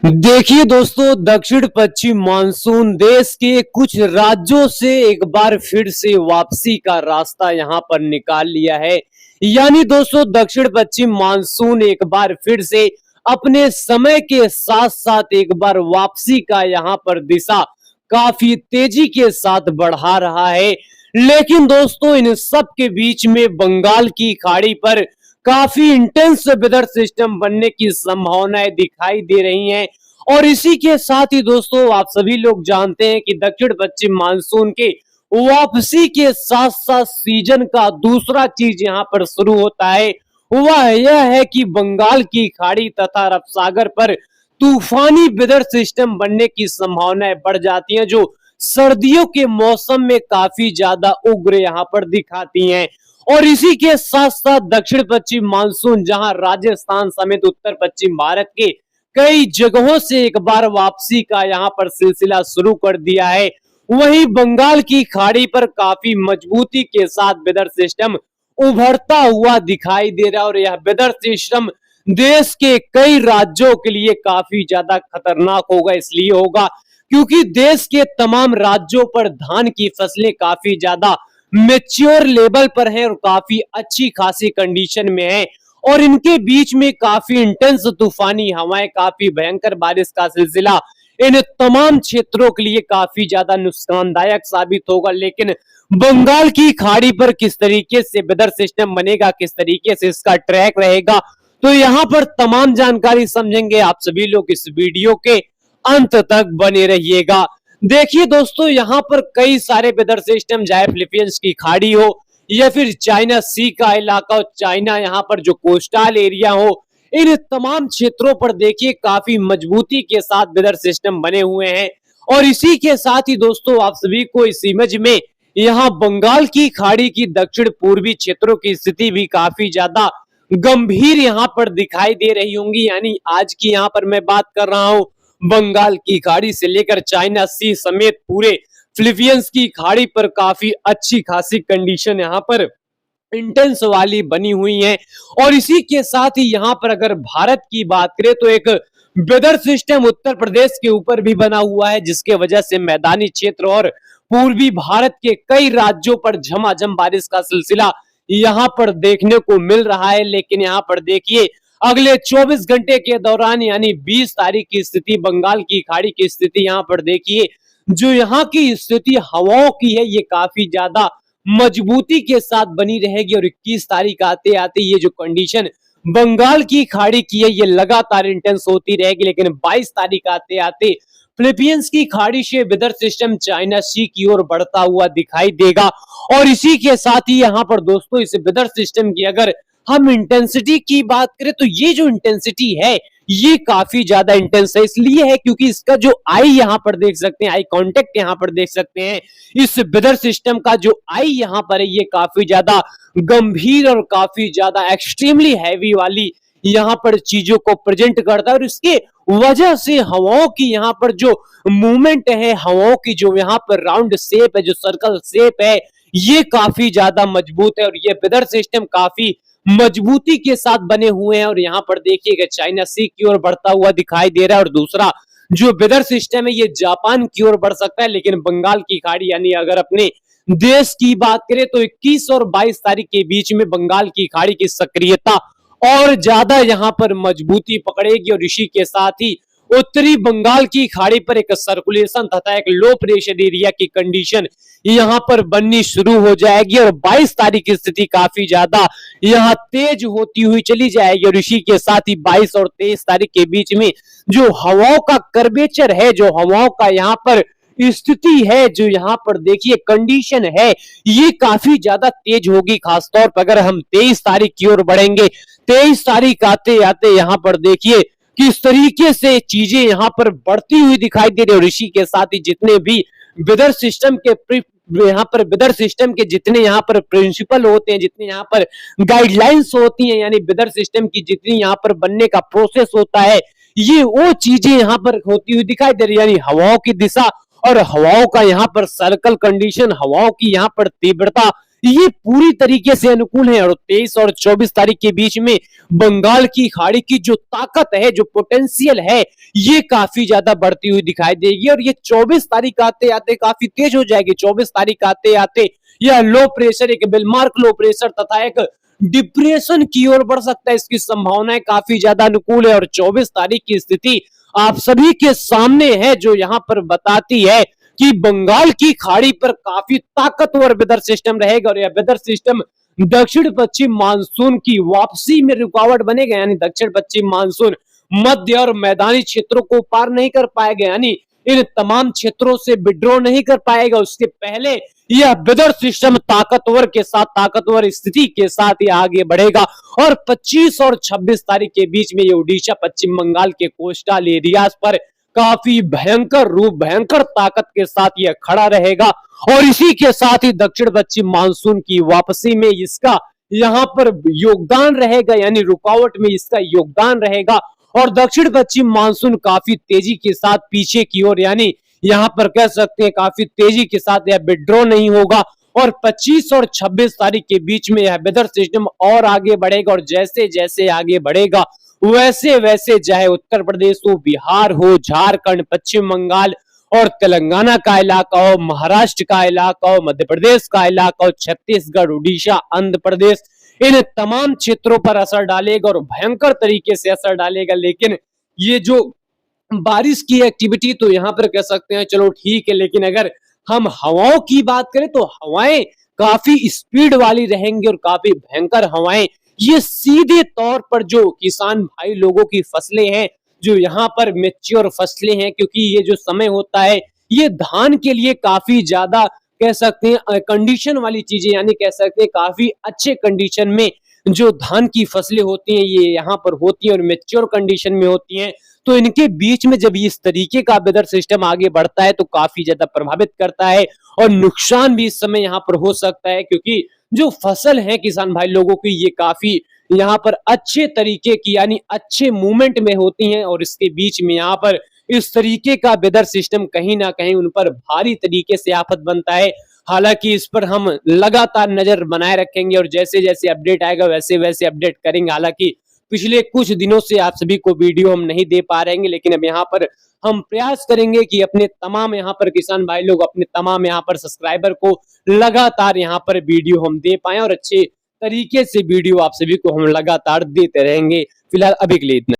देखिए दोस्तों, दक्षिण पश्चिम मानसून देश के कुछ राज्यों से एक बार फिर से वापसी का रास्ता यहां पर निकाल लिया है। यानी दोस्तों, दक्षिण पश्चिम मानसून एक बार फिर से अपने समय के साथ साथ एक बार वापसी का यहां पर दिशा काफी तेजी के साथ बढ़ा रहा है। लेकिन दोस्तों, इन सब के बीच में बंगाल की खाड़ी पर काफी इंटेंस वेदर सिस्टम बनने की संभावनाएं दिखाई दे रही हैं। और इसी के साथ ही दोस्तों, आप सभी लोग जानते हैं कि दक्षिण पश्चिम मानसून के वापसी के साथ साथ सीजन का दूसरा चीज यहां पर शुरू होता है। वह यह है कि बंगाल की खाड़ी तथा अरब सागर पर तूफानी वेदर सिस्टम बनने की संभावनाएं बढ़ जाती हैं, जो सर्दियों के मौसम में काफी ज्यादा उग्र यहां पर दिखाती हैं। और इसी के साथ साथ दक्षिण पश्चिम मानसून जहां राजस्थान समेत उत्तर पश्चिम भारत के कई जगहों से एक बार वापसी का यहां पर सिलसिला शुरू कर दिया है, वहीं बंगाल की खाड़ी पर काफी मजबूती के साथ वेदर सिस्टम उभरता हुआ दिखाई दे रहा है। और यह वेदर सिस्टम देश के कई राज्यों के लिए काफी ज्यादा खतरनाक होगा। इसलिए होगा क्योंकि देश के तमाम राज्यों पर धान की फसलें काफी ज्यादा मेच्योर लेवल पर है और काफी अच्छी खासी कंडीशन में है। और इनके बीच में काफी इंटेंस तूफानी हवाएं, काफी भयंकर बारिश का सिलसिला इन तमाम क्षेत्रों के लिए काफी ज्यादा नुकसानदायक साबित होगा। लेकिन बंगाल की खाड़ी पर किस तरीके से वेदर सिस्टम बनेगा, किस तरीके से इसका ट्रैक रहेगा, तो यहाँ पर तमाम जानकारी समझेंगे। आप सभी लोग इस वीडियो के अंत तक बने रहिएगा। देखिए दोस्तों, यहाँ पर कई सारे वेदर सिस्टम, चाहे फिलीपींस की खाड़ी हो या फिर चाइना सी का इलाका हो, चाइना यहाँ पर जो कोस्टल एरिया हो, इन तमाम क्षेत्रों पर देखिए काफी मजबूती के साथ वेदर सिस्टम बने हुए हैं। और इसी के साथ ही दोस्तों, आप सभी को इस इमेज में यहाँ बंगाल की खाड़ी की दक्षिण पूर्वी क्षेत्रों की स्थिति भी काफी ज्यादा गंभीर यहाँ पर दिखाई दे रही होंगी। यानी आज की यहाँ पर मैं बात कर रहा हूँ बंगाल की खाड़ी से लेकर चाइना सी समेत पूरे फिलीपींस की खाड़ी पर काफी अच्छी खासी कंडीशन यहाँ पर इंटेंस वाली बनी हुई है। और इसी के साथ ही यहाँ पर अगर भारत की बात करें तो एक वेदर सिस्टम उत्तर प्रदेश के ऊपर भी बना हुआ है, जिसके वजह से मैदानी क्षेत्र और पूर्वी भारत के कई राज्यों पर झमाझम बारिश का सिलसिला यहाँ पर देखने को मिल रहा है। लेकिन यहाँ पर देखिए, अगले 24 घंटे के दौरान यानी 20 तारीख की स्थिति, बंगाल की खाड़ी की स्थिति यहाँ पर देखिए, जो यहाँ की स्थिति हवाओं की है, ये काफी ज्यादा मजबूती के साथ बनी रहेगी। और 21 तारीख आते आते ये जो कंडीशन बंगाल की खाड़ी की है, ये लगातार इंटेंस होती रहेगी। लेकिन 22 तारीख आते आते फिलीपींस की खाड़ी से वेदर सिस्टम चाइना सी की ओर बढ़ता हुआ दिखाई देगा। और इसी के साथ ही यहाँ पर दोस्तों, इस वेदर सिस्टम की अगर हम इंटेंसिटी की बात करें तो ये जो इंटेंसिटी है, ये काफी ज्यादा इंटेंस है। इसलिए है क्योंकि इसका जो आई यहाँ पर देख सकते हैं, आई कांटेक्ट यहाँ पर देख सकते हैं, इस वेदर सिस्टम का जो आई यहाँ पर है, ये काफी ज्यादा गंभीर और काफी ज्यादा एक्सट्रीमली हैवी वाली यहाँ पर चीजों को प्रेजेंट करता है। और इसके वजह से हवाओं की यहाँ पर जो मूवमेंट है, हवाओं की जो यहाँ पर राउंड शेप है, जो सर्कल शेप है, ये काफी ज्यादा मजबूत है। और ये वेदर सिस्टम काफी मजबूती के साथ बने हुए हैं। और यहाँ पर देखिएगा चाइना सी की ओर बढ़ता हुआ दिखाई दे रहा है। और दूसरा जो वेदर सिस्टम है, ये जापान की ओर बढ़ सकता है। लेकिन बंगाल की खाड़ी यानी अगर अपने देश की बात करें तो 21 और 22 तारीख के बीच में बंगाल की खाड़ी की सक्रियता और ज्यादा यहाँ पर मजबूती पकड़ेगी। और इसी के साथ ही उत्तरी बंगाल की खाड़ी पर एक सर्कुलेशन तथा एक लो प्रेशर एरिया की कंडीशन यहाँ पर बननी शुरू हो जाएगी। और 22 तारीख की स्थिति काफी ज्यादा यहाँ तेज होती हुई चली जाएगी। और इसी के साथ ही 22 और 23 तारीख के बीच में जो हवाओं का कर्वेचर है, जो हवाओं का यहाँ पर स्थिति है, जो यहाँ पर देखिए कंडीशन है, ये काफी ज्यादा तेज होगी। खासतौर पर अगर हम 23 तारीख की ओर बढ़ेंगे, 23 तारीख आते आते यहाँ पर देखिए किस तरीके से चीजें यहाँ पर बढ़ती हुई दिखाई दे रही है। और इसी के साथ ही जितने भी वेदर सिस्टम के यहाँ पर वेदर सिस्टम के जितने यहाँ पर प्रिंसिपल होते हैं, जितने यहाँ पर गाइडलाइंस होती हैं, यानी वेदर सिस्टम की जितनी यहाँ पर बनने का प्रोसेस होता है, ये वो चीजें यहाँ पर होती हुई दिखाई दे रही है। यानी हवाओं की दिशा और हवाओं का यहाँ पर सर्कल कंडीशन, हवाओं की यहाँ पर तीव्रता, ये पूरी तरीके से अनुकूल है। और 23 और 24 तारीख के बीच में बंगाल की खाड़ी की जो ताकत है, जो पोटेंशियल है, ये काफी ज्यादा बढ़ती हुई दिखाई देगी और ये 24 तारीख आते आते काफी तेज हो जाएगी। 24 तारीख आते आते यह लो प्रेशर, एक बेलमार्क लो प्रेशर तथा एक डिप्रेशन की ओर बढ़ सकता है। इसकी संभावनाएं काफी ज्यादा अनुकूल है और 24 तारीख की स्थिति आप सभी के सामने है, जो यहाँ पर बताती है कि बंगाल की खाड़ी पर काफी ताकतवर वेदर सिस्टम रहेगा और यह वेदर सिस्टम दक्षिण पश्चिम मानसून की वापसी में रुकावट बनेगा। यानी दक्षिण पश्चिम मानसून मध्य और मैदानी क्षेत्रों को पार नहीं कर पाएगा, यानी इन तमाम क्षेत्रों से विड्रॉ नहीं कर पाएगा। उसके पहले यह वेदर सिस्टम ताकतवर के साथ, ताकतवर स्थिति के साथ ये आगे बढ़ेगा और 25 और 26 तारीख के बीच में ये उड़ीसा, पश्चिम बंगाल के कोस्टल एरियाज पर काफी भयंकर रूप, भयंकर ताकत के साथ यह खड़ा रहेगा। और इसी के साथ ही दक्षिण पश्चिम मानसून की वापसी में इसका यहाँ पर योगदान रहेगा, यानी रुकावट में इसका योगदान रहेगा और दक्षिण पश्चिम मानसून काफी तेजी के साथ पीछे की ओर, यानी यहाँ पर कह सकते हैं काफी तेजी के साथ यह विड्रॉ नहीं होगा और 25 और 26 तारीख के बीच में यह वेदर सिस्टम और आगे बढ़ेगा और जैसे जैसे आगे बढ़ेगा वैसे वैसे चाहे उत्तर प्रदेश हो, बिहार हो, झारखंड, पश्चिम बंगाल और तेलंगाना का इलाका हो, महाराष्ट्र का इलाका हो, मध्य प्रदेश का इलाका हो, छत्तीसगढ़, उड़ीसा, आंध्र प्रदेश, इन तमाम क्षेत्रों पर असर डालेगा और भयंकर तरीके से असर डालेगा। लेकिन ये जो बारिश की एक्टिविटी तो यहाँ पर कह सकते हैं चलो ठीक है, लेकिन अगर हम हवाओं की बात करें तो हवाएं काफी स्पीड वाली रहेंगी और काफी भयंकर हवाएं, ये सीधे तौर पर जो किसान भाई लोगों की फसलें हैं, जो यहाँ पर मेच्योर फसलें हैं, क्योंकि ये जो समय होता है ये धान के लिए काफी ज्यादा कह सकते हैं कंडीशन वाली चीजें, यानी कह सकते हैं काफी अच्छे कंडीशन में जो धान की फसलें होती हैं ये यहाँ पर होती हैं और मेच्योर कंडीशन में होती हैं। तो इनके बीच में जब इस तरीके का वेदर सिस्टम आगे बढ़ता है तो काफी ज्यादा प्रभावित करता है और नुकसान भी इस समय यहाँ पर हो सकता है, क्योंकि जो फसल है किसान भाई लोगों की ये काफी यहाँ पर अच्छे तरीके की, यानी अच्छे मूवमेंट में होती हैं और इसके बीच में यहाँ पर इस तरीके का वेदर सिस्टम कहीं ना कहीं उन पर भारी तरीके से आफत बनता है। हालांकि इस पर हम लगातार नजर बनाए रखेंगे और जैसे जैसे अपडेट आएगा वैसे वैसे अपडेट करेंगे। हालांकि पिछले कुछ दिनों से आप सभी को वीडियो हम नहीं दे पा रहे हैं, लेकिन अब यहाँ पर हम प्रयास करेंगे कि अपने तमाम यहाँ पर किसान भाई लोग, अपने तमाम यहाँ पर सब्सक्राइबर को लगातार यहाँ पर वीडियो हम दे पाए और अच्छे तरीके से वीडियो आप सभी को हम लगातार देते रहेंगे। फिलहाल अभी के लिए इतना।